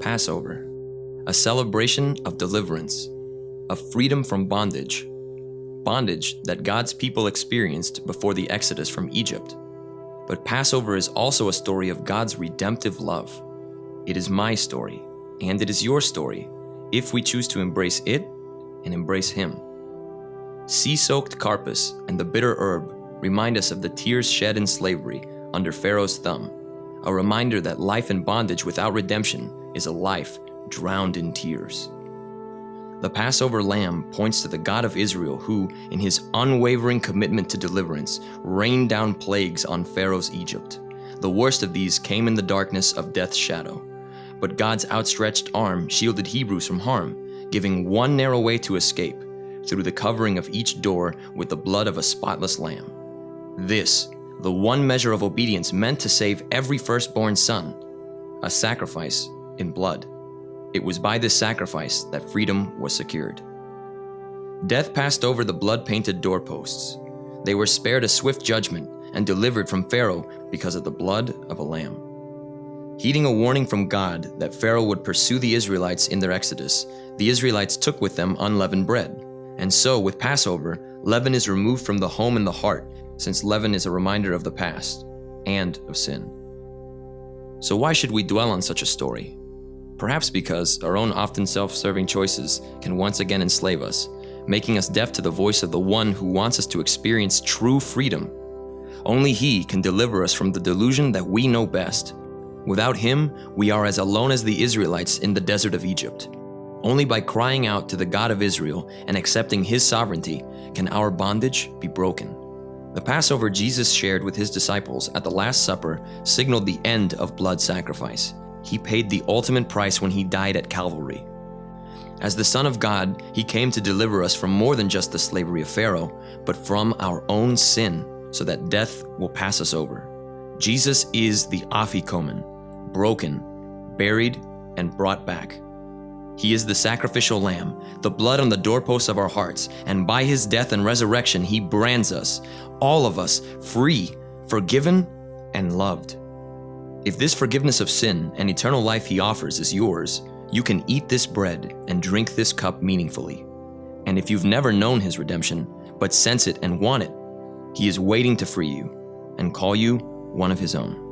Passover, a celebration of deliverance, of freedom from bondage that God's people experienced before the Exodus from Egypt. But Passover is also a story of God's redemptive love. It is my story, and it is your story, if we choose to embrace it and embrace Him. Sea-soaked carpus and the bitter herb remind us of the tears shed in slavery under Pharaoh's thumb, a reminder that life in bondage without redemption is a life drowned in tears. The Passover lamb points to the God of Israel who, in His unwavering commitment to deliverance, rained down plagues on Pharaoh's Egypt. The worst of these came in the darkness of death's shadow. But God's outstretched arm shielded Hebrews from harm, giving one narrow way to escape, through the covering of each door with the blood of a spotless lamb. This, the one measure of obedience meant to save every firstborn son, a sacrifice in blood. It was by this sacrifice that freedom was secured. Death passed over the blood-painted doorposts. They were spared a swift judgment and delivered from Pharaoh because of the blood of a lamb. Heeding a warning from God that Pharaoh would pursue the Israelites in their exodus, the Israelites took with them unleavened bread. And so, with Passover, leaven is removed from the home and the heart, since leaven is a reminder of the past and of sin. So why should we dwell on such a story? Perhaps because our own often self-serving choices can once again enslave us, making us deaf to the voice of the one who wants us to experience true freedom. Only He can deliver us from the delusion that we know best. Without Him, we are as alone as the Israelites in the desert of Egypt. Only by crying out to the God of Israel and accepting His sovereignty can our bondage be broken. The Passover Jesus shared with His disciples at the Last Supper signaled the end of blood sacrifice. He paid the ultimate price when He died at Calvary. As the Son of God, He came to deliver us from more than just the slavery of Pharaoh, but from our own sin, so that death will pass us over. Jesus is the Afikomen, broken, buried, and brought back. He is the sacrificial lamb, the blood on the doorposts of our hearts, and by His death and resurrection, He brands us, all of us, free, forgiven, and loved. If this forgiveness of sin and eternal life He offers is yours, you can eat this bread and drink this cup meaningfully. And if you've never known His redemption, but sense it and want it, He is waiting to free you and call you one of His own.